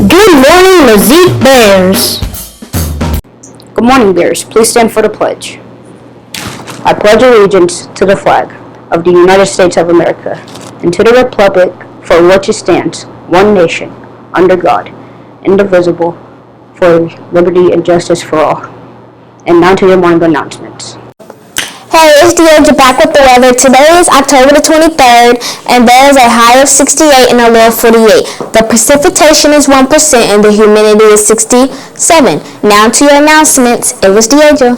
Good morning, Wmzk Bears. Good morning, Bears. Please stand for the pledge. I pledge allegiance to the flag of the United States of America and to the republic for which it stands, one nation, under God, indivisible, for liberty and justice for all. And now to your morning announcements. Hey, it's Deidre back with the weather. Today is October the 23rd, and there is a high of 68 and a low of 48. The precipitation is 1% and the humidity is 67. Now to your announcements. It was Deidre.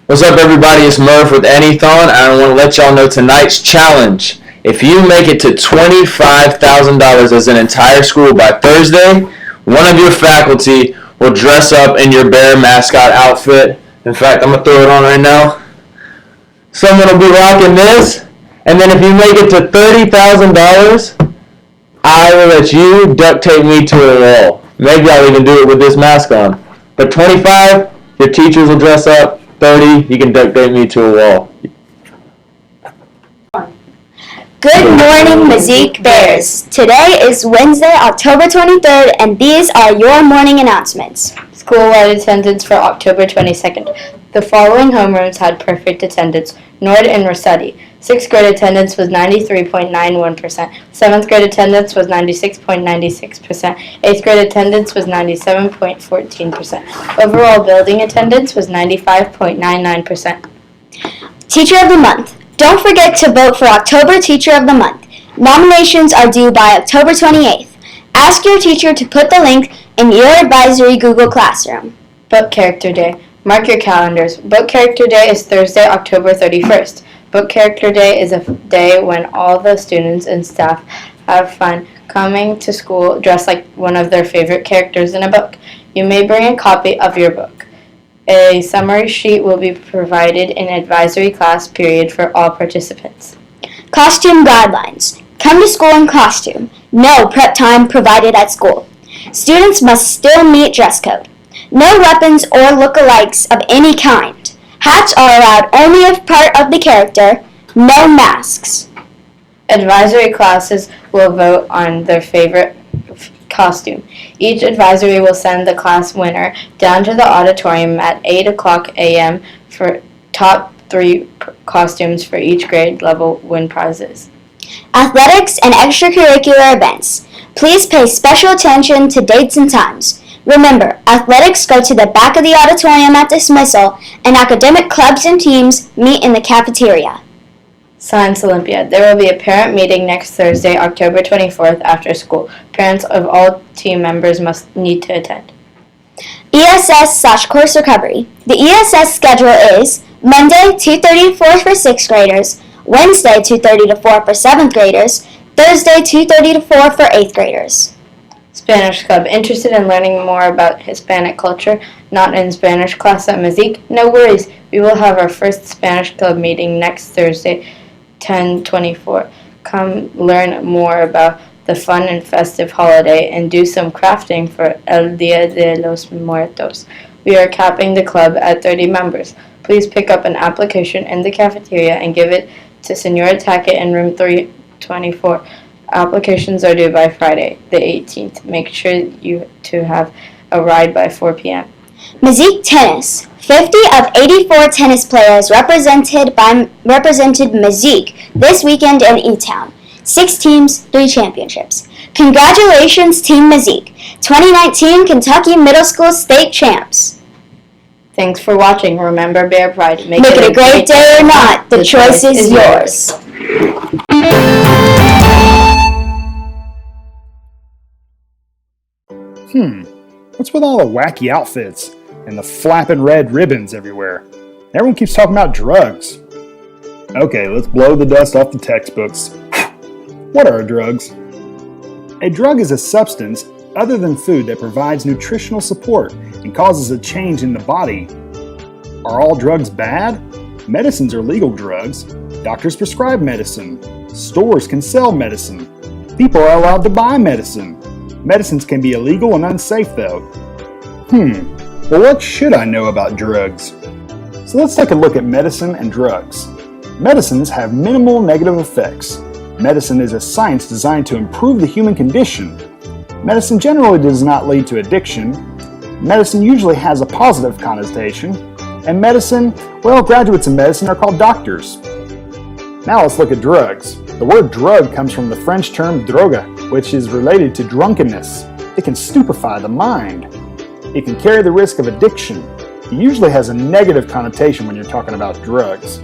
What's up, everybody? It's Murph with Anython. I want to let y'all know tonight's challenge. If you make it to $25,000 as an entire school by Thursday, one of your faculty will dress up in your bear mascot outfit. In fact, I'm going to throw it on right now. Someone will be rocking this, and then if you make it to $30,000, I will let you duct tape me to a wall. Maybe I'll even do it with this mask on. But 25, your teachers will dress up. 30, you can duct tape me to a wall. Good morning, Wmzk Bears. Today is Wednesday, October 23rd, and these are your morning announcements. School-wide attendance for October 22nd. The following homerooms had perfect attendance: Nord and Rossetti. 6th grade attendance was 93.91%. 7th grade attendance was 96.96%. 8th grade attendance was 97.14%. Overall building attendance was 95.99%. Teacher of the Month. Don't forget to vote for October Teacher of the Month. Nominations are due by October 28th. Ask your teacher to put the link in your advisory Google Classroom. Book Character Day. Mark your calendars. Book Character Day is Thursday, October 31st. Book Character Day is a day when all the students and staff have fun coming to school dressed like one of their favorite characters in a book. You may bring a copy of your book. A summary sheet will be provided in advisory class period for all participants. Costume guidelines. Come to school in costume. No prep time provided at school. Students must still meet dress code. No weapons or lookalikes of any kind. Hats are allowed only if part of the character. No masks. Advisory classes will vote on their favorite costume. Each advisory will send the class winner down to the auditorium at 8 o'clock a.m. for top 3 costumes for each grade level win prizes. Athletics and extracurricular events. Please pay special attention to dates and times. Remember, athletics go to the back of the auditorium at dismissal, and academic clubs and teams meet in the cafeteria. Science Olympiad. There will be a parent meeting next Thursday, October 24th after school. Parents of all team members must need to attend. ESS/course recovery. The ESS schedule is Monday 2:30 to 4 for 6th graders, Wednesday 2:30 to 4 for 7th graders, Thursday 2:30 to 4 for 8th graders. Spanish Club. Interested in learning more about Hispanic culture? Not in Spanish class at Wmzk? No worries. We will have our first Spanish Club meeting next Thursday, 10/24. Come learn more about the fun and festive holiday and do some crafting for El Dia de los Muertos. We are capping the club at 30 members. Please pick up an application in the cafeteria and give it to Senora Tackett in room 324. Applications are due by Friday, the 18th. Make sure you to have a ride by 4 p.m. Wmzk Tennis. 50 of 84 tennis players represented Wmzk this weekend in E-Town. 6 teams, 3 championships. Congratulations, Team Wmzk, 2019 Kentucky Middle School State Champs. Thanks for watching. Remember Bear Pride. Make it a great day or not, the choice is yours. What's with all the wacky outfits and the flapping red ribbons everywhere? Everyone keeps talking about drugs. Okay, let's blow the dust off the textbooks. What are drugs? A drug is a substance other than food that provides nutritional support and causes a change in the body. Are all drugs bad? Medicines are legal drugs. Doctors prescribe medicine. Stores can sell medicine. People are allowed to buy medicine. Medicines can be illegal and unsafe though. Well, what should I know about drugs? So let's take a look at medicine and drugs. Medicines have minimal negative effects. Medicine is a science designed to improve the human condition. Medicine generally does not lead to addiction. Medicine usually has a positive connotation. And medicine, well, graduates in medicine are called doctors. Now let's look at drugs. The word drug comes from the French term drogue, which is related to drunkenness. It can stupefy the mind. It can carry the risk of addiction. It usually has a negative connotation when you're talking about drugs.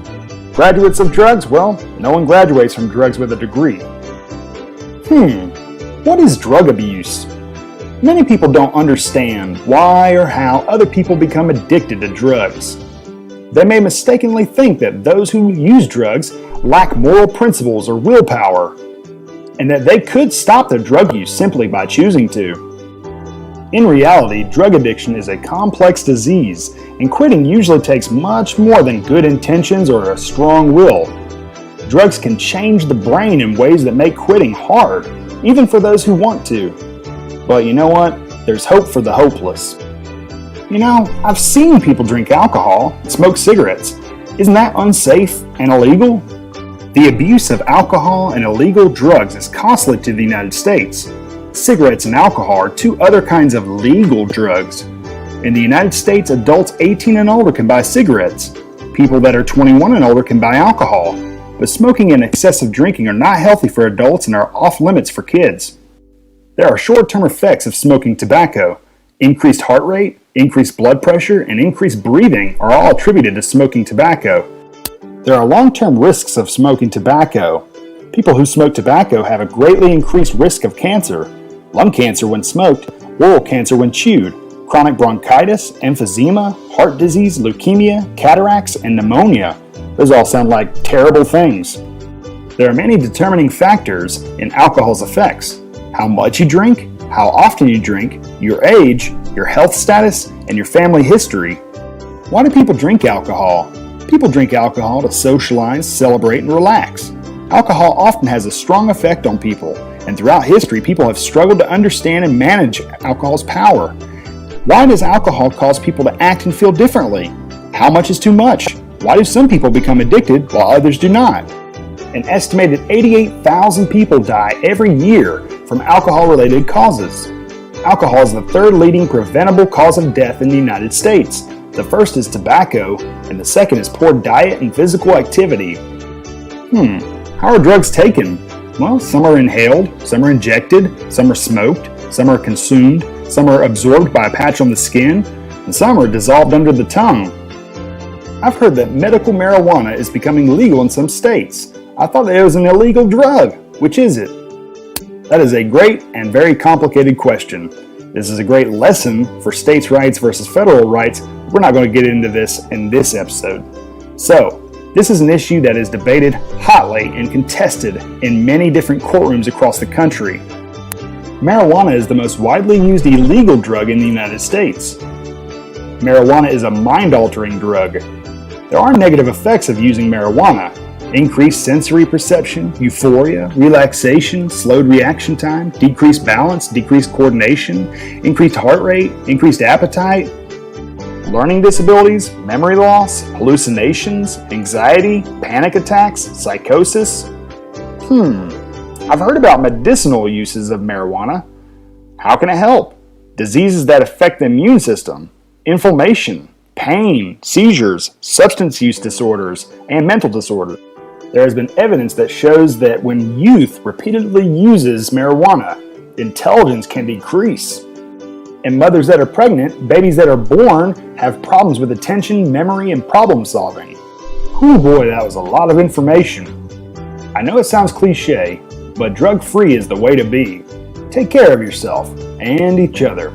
Graduates of drugs, well, no one graduates from drugs with a degree. What is drug abuse? Many people don't understand why or how other people become addicted to drugs. They may mistakenly think that those who use drugs lack moral principles or willpower, and that they could stop their drug use simply by choosing to. In reality, drug addiction is a complex disease, and quitting usually takes much more than good intentions or a strong will. Drugs can change the brain in ways that make quitting hard, even for those who want to. But you know what? There's hope for the hopeless. You know, I've seen people drink alcohol and smoke cigarettes. Isn't that unsafe and illegal? The abuse of alcohol and illegal drugs is costly to the United States. Cigarettes and alcohol are two other kinds of legal drugs. In the United States, adults 18 and older can buy cigarettes. People that are 21 and older can buy alcohol. But smoking and excessive drinking are not healthy for adults and are off limits for kids. There are short-term effects of smoking tobacco. Increased heart rate, increased blood pressure, and increased breathing are all attributed to smoking tobacco. There are long-term risks of smoking tobacco. People who smoke tobacco have a greatly increased risk of cancer, lung cancer when smoked, oral cancer when chewed, chronic bronchitis, emphysema, heart disease, leukemia, cataracts, and pneumonia. Those all sound like terrible things. There are many determining factors in alcohol's effects. How much you drink, how often you drink, your age, your health status, and your family history. Why do people drink alcohol? People drink alcohol to socialize, celebrate, and relax. Alcohol often has a strong effect on people, and throughout history, people have struggled to understand and manage alcohol's power. Why does alcohol cause people to act and feel differently? How much is too much? Why do some people become addicted while others do not? An estimated 88,000 people die every year from alcohol-related causes. Alcohol is the third leading preventable cause of death in the United States. The first is tobacco, and the second is poor diet and physical activity. How are drugs taken? Well, some are inhaled, some are injected, some are smoked, some are consumed, some are absorbed by a patch on the skin, and some are dissolved under the tongue. I've heard that medical marijuana is becoming legal in some states. I thought that it was an illegal drug. Which is it? That is a great and very complicated question. This is a great lesson for states' rights versus federal rights. We're not going to get into this in this episode. So, this is an issue that is debated hotly and contested in many different courtrooms across the country. Marijuana is the most widely used illegal drug in the United States. Marijuana is a mind-altering drug. There are negative effects of using marijuana. Increased sensory perception, euphoria, relaxation, slowed reaction time, decreased balance, decreased coordination, increased heart rate, increased appetite, learning disabilities, memory loss, hallucinations, anxiety, panic attacks, psychosis. I've heard about medicinal uses of marijuana. How can it help? Diseases that affect the immune system, inflammation, pain, seizures, substance use disorders, and mental disorders. There has been evidence that shows that when youth repeatedly uses marijuana, intelligence can decrease. In mothers that are pregnant, babies that are born have problems with attention, memory, and problem solving. Whew, boy, that was a lot of information. I know it sounds cliche, but drug-free is the way to be. Take care of yourself and each other.